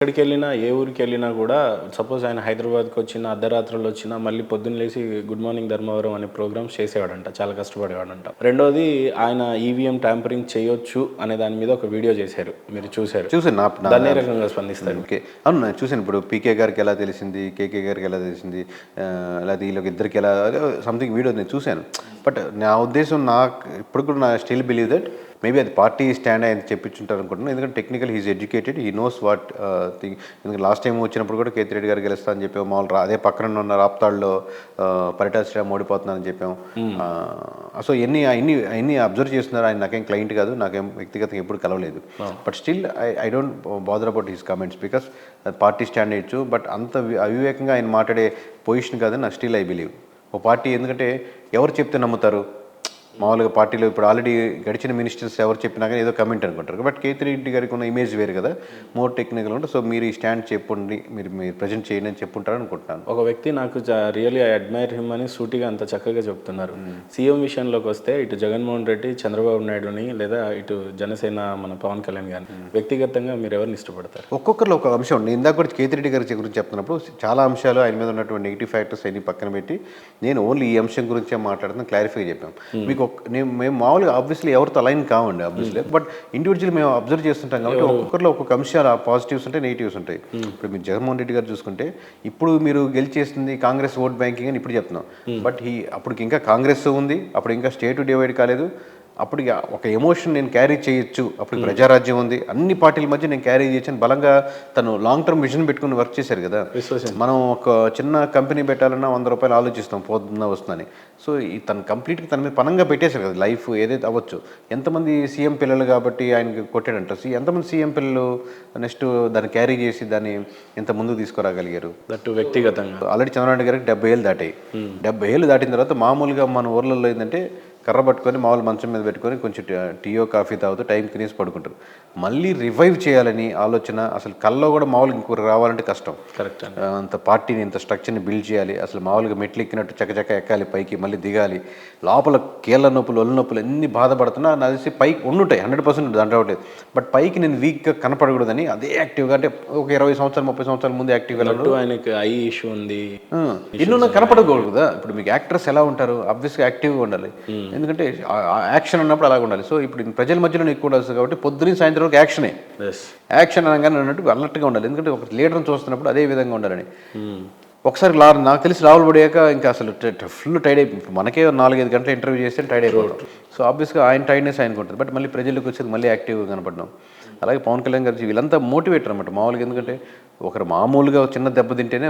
ఎక్కడికెళ్ళినా, ఏ ఊరికెళ్ళినా గూడా సపోజ్ ఆయన హైదరాబాద్‌కి వచ్చినా, అర్ధరాత్రులు వచ్చినా, మళ్ళీ పొద్దున్న లేసి 'గుడ్ మార్నింగ్ ధర్మవరం' అనే ప్రోగ్రామ్స్ చేసేవాడంట. చాలా కష్టపడేవాడంట. రెండోది ఆయన ఈవీఎం ట్యాంపరింగ్ చేయొచ్చు అనే దాని మీద ఒక వీడియో చేశారు. మీరు చూసారు. చూసాను. దాన్ని ఏ రకంగా స్పందిస్తారు? ఓకే. అవును, నేను చూసాను. ఇప్పుడు పీకే గారికి ఎలా తెలిసింది, కేకే గారికి ఎలా తెలిసింది, లేకపోతే వీళ్ళకి ఇద్దరికి ఎలా సంథింగ్ వీడియో నేను చూశాను. బట్ నా ఉద్దేశం ఇప్పుడు కూడా నా స్టిల్ బిలీవ్ దట్ మేబీ అది పార్టీ స్టాండ్ ఆయన చెప్పించుంటారు అనుకుంటున్నాను. ఎందుకంటే technical he's educated, he knows what thing. ఎందుకంటే లాస్ట్ టైం వచ్చినప్పుడు కూడా కేతిరెడ్డి గారు గెలుస్తా అని చెప్పాము. మామూలు అదే పక్కన ఉన్న రాప్తాడులో పరిటాల శ్రీరామ్ ఓడిపోతున్నారని చెప్పాము. సో ఎన్ని అబ్జర్వ్ చేస్తున్నారు. ఆయన నాకేం క్లయింట్ కాదు, నాకేం వ్యక్తిగతంగా ఎప్పుడు కలవలేదు. But still I don't bother about his comments because party stand అయ్యచ్చు. బట్ అంత అవివేకంగా ఆయన మాట్లాడే పొజిషన్ కాదని నాకు స్టిల్ ఐ బిలీవ్. ఓ పార్టీ ఎందుకంటే ఎవరు చెప్తే నమ్ముతారు. మామూలుగా పార్టీలో ఇప్పుడు ఆల్రెడీ గడిచిన మినిస్టర్స్ ఎవరు చెప్పినా కానీ ఏదో కమెంట్ అనుకుంటారు. బట్ కేతిరెడ్డి గారికి ఉన్న ఇమేజ్ వేరు కదా, మోర్ టెక్నికల్ ఉంటుంది. సో మీరు ఈ స్టాండ్ చెప్పండి, మీరు ప్రజెంట్ చేయండి అని చెప్పుంటారు అనుకుంటున్నాను. ఒక వ్యక్తి నాకు రియల్లీ ఐ అడ్మైర్ హిమ్ అని సూటిగా అంత చక్కగా చెప్తున్నారు. సీఎం విషయంలోకి వస్తే ఇటు జగన్మోహన్ రెడ్డి, చంద్రబాబు నాయుడుని లేదా ఇటు జనసేన మన పవన్ కళ్యాణ్ గారిని వ్యక్తిగతంగా మీరు ఎవరిని ఇష్టపడతారు? ఒక్కొక్కరిలో ఒక అంశం ఉంది. ఇందాక కూడా కేతిరెడ్డి గారి గురించి చెప్తున్నప్పుడు చాలా అంశాలు ఆయన మీద ఉన్నటువంటి నెగిటివ్ ఫ్యాక్టర్స్ అన్ని పక్కన పెట్టి నేను ఓన్లీ ఈ అంశం గురించే మాట్లాడుతున్నాను, క్లారిఫై చెప్పాం. మీకు మేము మామూలుగా ఆబ్వియస్లీ ఎవరితో అలైన్ కావండి ఆబ్వియస్లీ. బట్ ఇండివిజువల్ మేము అబ్జర్వ్ చేస్తుంటాం కాబట్టి ఒక్కొక్కరిలో ఒక్కొక్క అంశాలు పాజిటివ్స్ ఉంటాయి, నెగిటివ్స్ ఉంటాయి. ఇప్పుడు మీరు జగన్మోహన్ రెడ్డి గారు చూసుకుంటే ఇప్పుడు మీరు గెలిచేస్తుంది కాంగ్రెస్ ఓట్ బ్యాంకింగ్ అని ఇప్పుడు చెప్తున్నాం. బట్ అప్పటికి ఇంకా కాంగ్రెస్ ఉంది, అప్పుడు ఇంకా స్టేట్ డివైడ్ కాలేదు. అప్పుడు ఒక ఎమోషన్ నేను క్యారీ చేయొచ్చు, అప్పుడు ప్రజారాజ్యం ఉంది, అన్ని పార్టీల మధ్య నేను క్యారీ చేయొచ్చు అని బలంగా తను లాంగ్ టర్మ్ విజన్ పెట్టుకుని వర్క్ చేశారు కదా. మనం ఒక చిన్న కంపెనీ పెట్టాలన్నా 100 రూపాయలు ఆలోచిస్తాం పోతున్నా వస్తుందని. సో తను కంప్లీట్గా తన మీద పనంగా పెట్టేశారు కదా. లైఫ్ ఏదైతే అవ్వచ్చు. ఎంతమంది సీఎం పిల్లలు కాబట్టి ఆయనకి కొట్టాడంట. ఎంతమంది సీఎం పిల్లలు నెక్స్ట్ దాన్ని క్యారీ చేసి దాన్ని ఎంత ముందుకు తీసుకురాగలిగారు. దట్టు వ్యక్తిగతంగా ఆల్రెడీ చంద్రబాబు గారికి 70 ఏళ్ళు దాటాయి. 70 ఏళ్ళు దాటిన తర్వాత మామూలుగా మన ఊర్లలో ఏంటంటే కర్ర పట్టుకొని మామూలు మంచం మీద పెట్టుకొని కొంచెం టీయో కాఫీ తాగుతూ టైం తినేసి పడుకుంటారు. మళ్ళీ రివైవ్ చేయాలని ఆలోచన అసలు కల్లో కూడా మామూలుగా ఇంకొకరు రావాలంటే కష్టం. కరెక్ట్. అంత పార్టీని ఇంత స్ట్రక్చర్ని బిల్డ్ చేయాలి. అసలు మామూలుగా మెట్లు ఎక్కినట్టు చక్కచక్క ఎక్కాలి, పైకి మళ్ళీ దిగాలి. లోపల కీళ్ళ నొప్పులు, ఒళ్ళు నొప్పులు ఎన్ని బాధపడుతున్నా నాకు తెలిసి పైకి ఉండుంటాయి 100% దాంట్లేదు. బట్ పైకి నేను వీక్గా కనపడకూడదని అదే యాక్టివ్గా, అంటే ఒక 20 సంవత్సరాలు 30 సంవత్సరాల ముందు యాక్టివ్గా ఆయనకి ఐ ఇష్యూ ఉంది, ఎన్నో కనపడకూడదు కదా. ఇప్పుడు మీకు యాక్టర్స్ ఎలా ఉంటారు, ఆబ్వియస్గా యాక్టివ్గా ఉండాలి. ఎందుకంటే యాక్షన్ అన్నప్పుడు అలాగ ఉండాలి. సో ఇప్పుడు ప్రజల మధ్యలో ఎక్కువ ఉండాల్సి కాబట్టి పొద్దున్న సాయంత్రం వరకు యాక్షనే. యాక్షన్ అనగానే అన్నట్టు అలర్ట్గా ఉండాలి. ఎందుకంటే ఒక లీడర్ని చూస్తున్నప్పుడు అదే విధంగా ఉండాలని. ఒకసారి నాకు తెలిసి రావులు పడియాక ఇంకా అసలు ఫుల్ టైడ్ అయిపోయి మనకే 4-5 గంటల ఇంటర్వ్యూ చేస్తే టైడ్ అయిపోవడం. సో ఆబ్వియస్గా ఆయన టైడ్నెస్ ఆయనకు ఉంటుంది. బట్ మళ్ళీ ప్రజలకు వచ్చేది మళ్ళీ యాక్టివ్గా కనపడడం. అలాగే పవన్ కళ్యాణ్ గారు వీళ్ళంతా మోటివేటర్ అనమాట మామూలుగా. ఎందుకంటే ఒకరు మామూలుగా చిన్న దెబ్బ తింటేనే